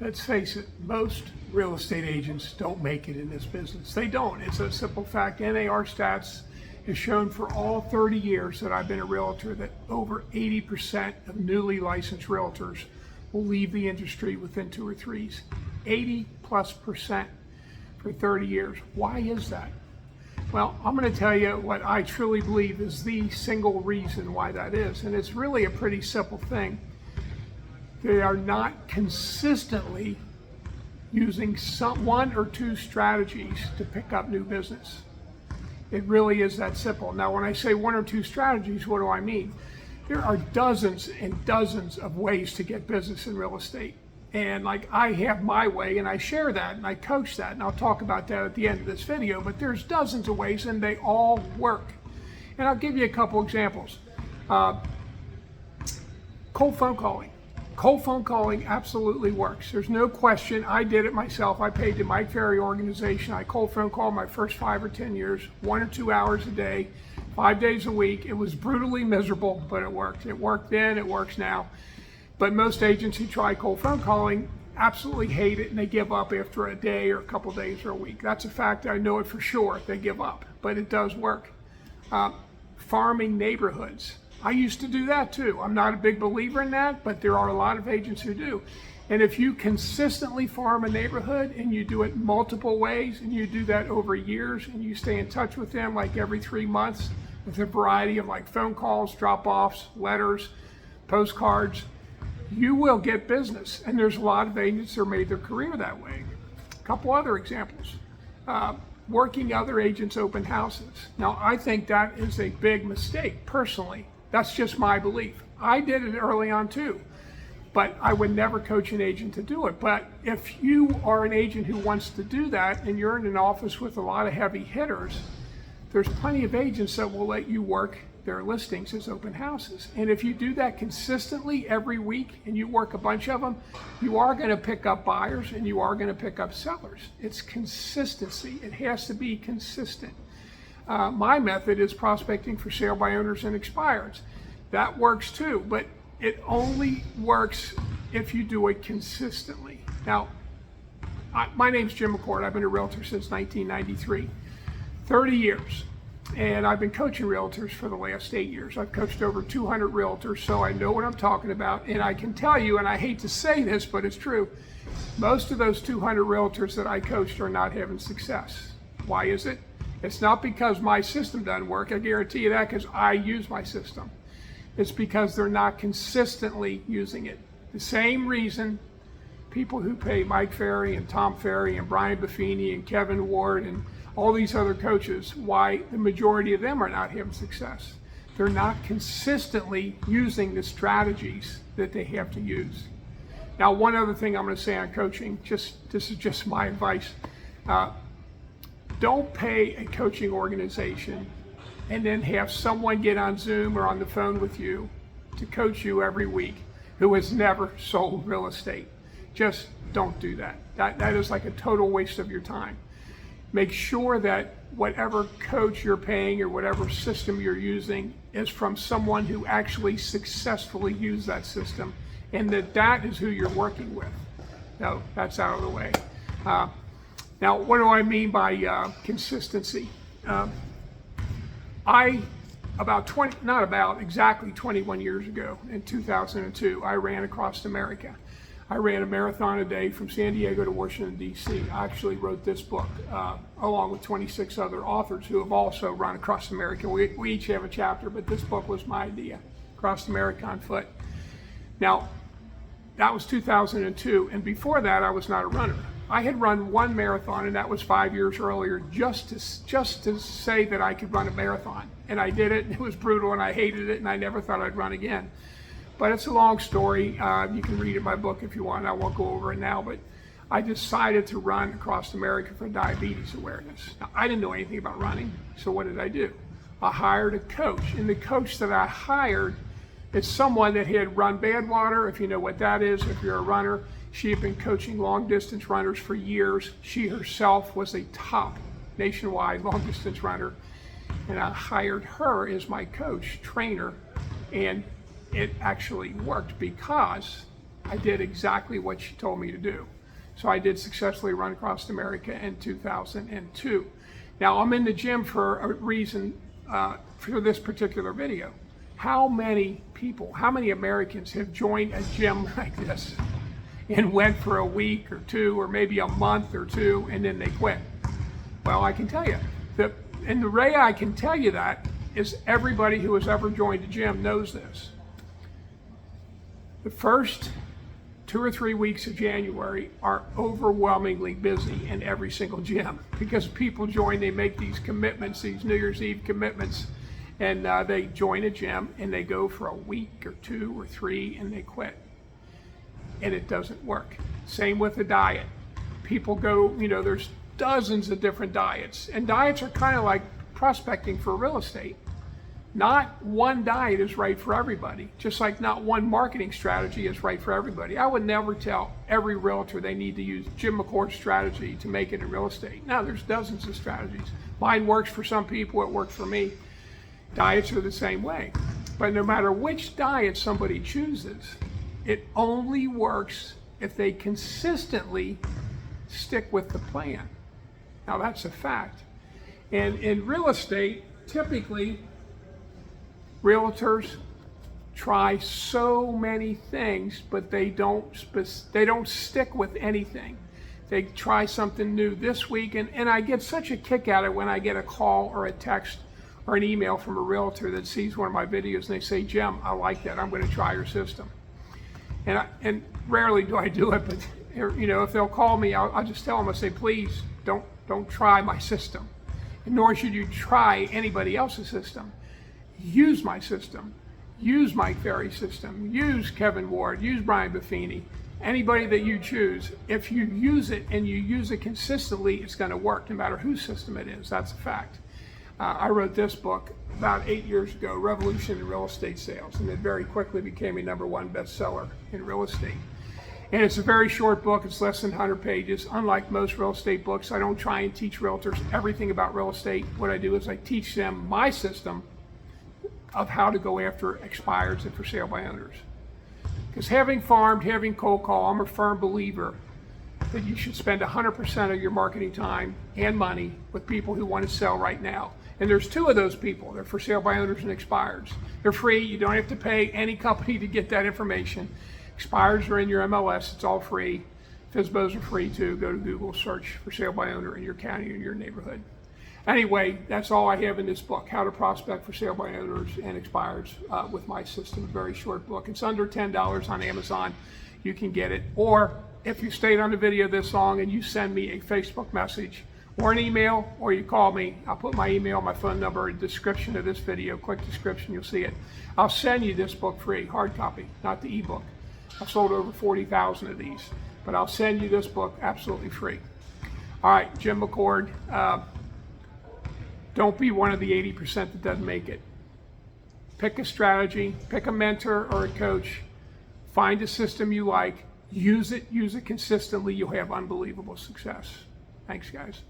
Let's face it, most real estate agents don't make it in this business. They don't. It's a simple fact. NAR stats has shown for all 30 years that I've been a realtor that over 80% of newly licensed realtors will leave the industry within 2 or 3 years. 80+% for 30 years. Why is that? Well, I'm going to tell you what I truly believe is the single reason why that is. And it's really a pretty simple thing. They are not consistently using one or two strategies to pick up new business. It really is that simple. Now, when I say 1 or 2 strategies, what do I mean? There are dozens and dozens of ways to get business in real estate. And like I have my way and I share that and I coach that, and I'll talk about that at the end of this video, but there's dozens of ways and they all work. And I'll give you a couple examples. Cold phone calling. Cold phone calling absolutely works. There's no question. I did it myself. I paid the Mike Ferry organization. I cold phone called my first 5 or 10 years, 1 or 2 hours a day, 5 days a week. It was brutally miserable, but it worked. It worked then, it works now. But most agents who try cold phone calling absolutely hate it and they give up after a day or a couple days or a week. That's a fact. I know it for sure. They give up, but it does work. Farming neighborhoods. I used to do that too. I'm not a big believer in that, but there are a lot of agents who do. And if you consistently farm a neighborhood and you do it multiple ways and you do that over years and you stay in touch with them like every 3 months with a variety of like phone calls, drop-offs, letters, postcards, you will get business. And there's a lot of agents that made their career that way. A couple other examples. Working other agents' open houses. Now, I think that is a big mistake, personally. That's just my belief. I did it early on too, but I would never coach an agent to do it. But if you are an agent who wants to do that and you're in an office with a lot of heavy hitters, there's plenty of agents that will let you work their listings as open houses. And if you do that consistently every week and you work a bunch of them, you are going to pick up buyers and you are going to pick up sellers. It's consistency. It has to be consistent. My method is prospecting for sale by owners and expireds. That works too, but it only works if you do it consistently. Now, my name's Jim McCord. I've been a realtor since 1993, 30 years. And I've been coaching realtors for the last 8 years. I've coached over 200 realtors, so I know what I'm talking about. And I can tell you, and I hate to say this, but it's true, most of those 200 realtors that I coached are not having success. Why is it? It's not because my system doesn't work. I guarantee you that, because I use my system. It's because they're not consistently using it. The same reason people who pay Mike Ferry and Tom Ferry and Brian Buffini and Kevin Ward and all these other coaches, why the majority of them are not having success. They're not consistently using the strategies that they have to use. Now, one other thing I'm going to say on coaching, this is just my advice. Don't pay a coaching organization and then have someone get on Zoom or on the phone with you to coach you every week who has never sold real estate. Just don't do that. That is like a total waste of your time. Make sure that whatever coach you're paying or whatever system you're using is from someone who actually successfully used that system, and that is who you're working with. Now, that's out of the way. Now, what do I mean by consistency? Exactly 21 years ago, in 2002, I ran across America. I ran a marathon a day from San Diego to Washington, D.C. I actually wrote this book along with 26 other authors who have also run across America. We each have a chapter, but this book was my idea, Across America on Foot. Now, that was 2002, and before that, I was not a runner. I had run one marathon, and that was 5 years earlier, just to say that I could run a marathon. And I did it, and it was brutal, and I hated it, and I never thought I'd run again. But it's a long story. You can read it in my book if you want. I won't go over it now, but I decided to run across America for diabetes awareness. Now, I didn't know anything about running, so what did I do? I hired a coach, and the coach that I hired is someone that had run Badwater, if you know what that is, if you're a runner. She had been coaching long-distance runners for years. She herself was a top nationwide long-distance runner, and I hired her as my coach, trainer, and it actually worked because I did exactly what she told me to do. So I did successfully run across America in 2002. Now I'm in the gym for a reason, for this particular video. How many people, how many Americans have joined a gym like this and went for a week or two or maybe a month or two and then they quit? Well, I can tell you, and the way I can tell you that is everybody who has ever joined a gym knows this. The first 2 or 3 weeks of January are overwhelmingly busy in every single gym because people join, they make these commitments, these New Year's Eve commitments, and they join a gym and they go for a week or 2 or 3 and they quit. And it doesn't work. Same with the diet. People go, there's dozens of different diets, and diets are kind of like prospecting for real estate. Not one diet is right for everybody, just like not one marketing strategy is right for everybody. I would never tell every realtor they need to use Jim McCord's strategy to make it in real estate. No, there's dozens of strategies. Mine works for some people, it worked for me. Diets are the same way. But no matter which diet somebody chooses, it only works if they consistently stick with the plan. Now that's a fact. And in real estate, typically, realtors try so many things, but they don't stick with anything. They try something new this week, and I get such a kick out of it when I get a call or a text or an email from a realtor that sees one of my videos and they say, Jim, I like that, I'm going to try your system. And rarely do I do it, but if they'll call me, I'll just tell them, I say, please don't try my system, nor should you try anybody else's system. Use my system, use Mike Ferry's system, use Kevin Ward, use Brian Buffini, anybody that you choose. If you use it and you use it consistently, it's going to work no matter whose system it is. That's a fact. I wrote this book about 8 years ago, Revolution in Real Estate Sales, and it very quickly became a #1 bestseller in real estate. And it's a very short book. It's less than 100 pages. Unlike most real estate books, I don't try and teach realtors everything about real estate. What I do is I teach them my system of how to go after expireds and for sale by owners. Because having farmed, having cold call, I'm a firm believer that you should spend 100% of your marketing time and money with people who want to sell right now. And there's 2 of those people. They're for sale by owners and expireds. They're free. You don't have to pay any company to get that information. Expireds are in your MLS. It's all free. FSBOs are free too. Go to Google, search for sale by owner in your county or your neighborhood. Anyway, that's all I have in this book, How to Prospect for Sale by Owners and Expireds with my system. A very short book. It's under $10 on Amazon. You can get it. Or if you stayed on the video this long and you send me a Facebook message or an email, or you call me, I'll put my email, my phone number in the description of this video. Quick description, you'll see it. I'll send you this book free, hard copy, not the ebook. I've sold over 40,000 of these, but I'll send you this book absolutely free. All right, Jim McCord. Don't be one of the 80% that doesn't make it. Pick a strategy, pick a mentor or a coach, find a system you like, use it consistently, you'll have unbelievable success. Thanks, guys.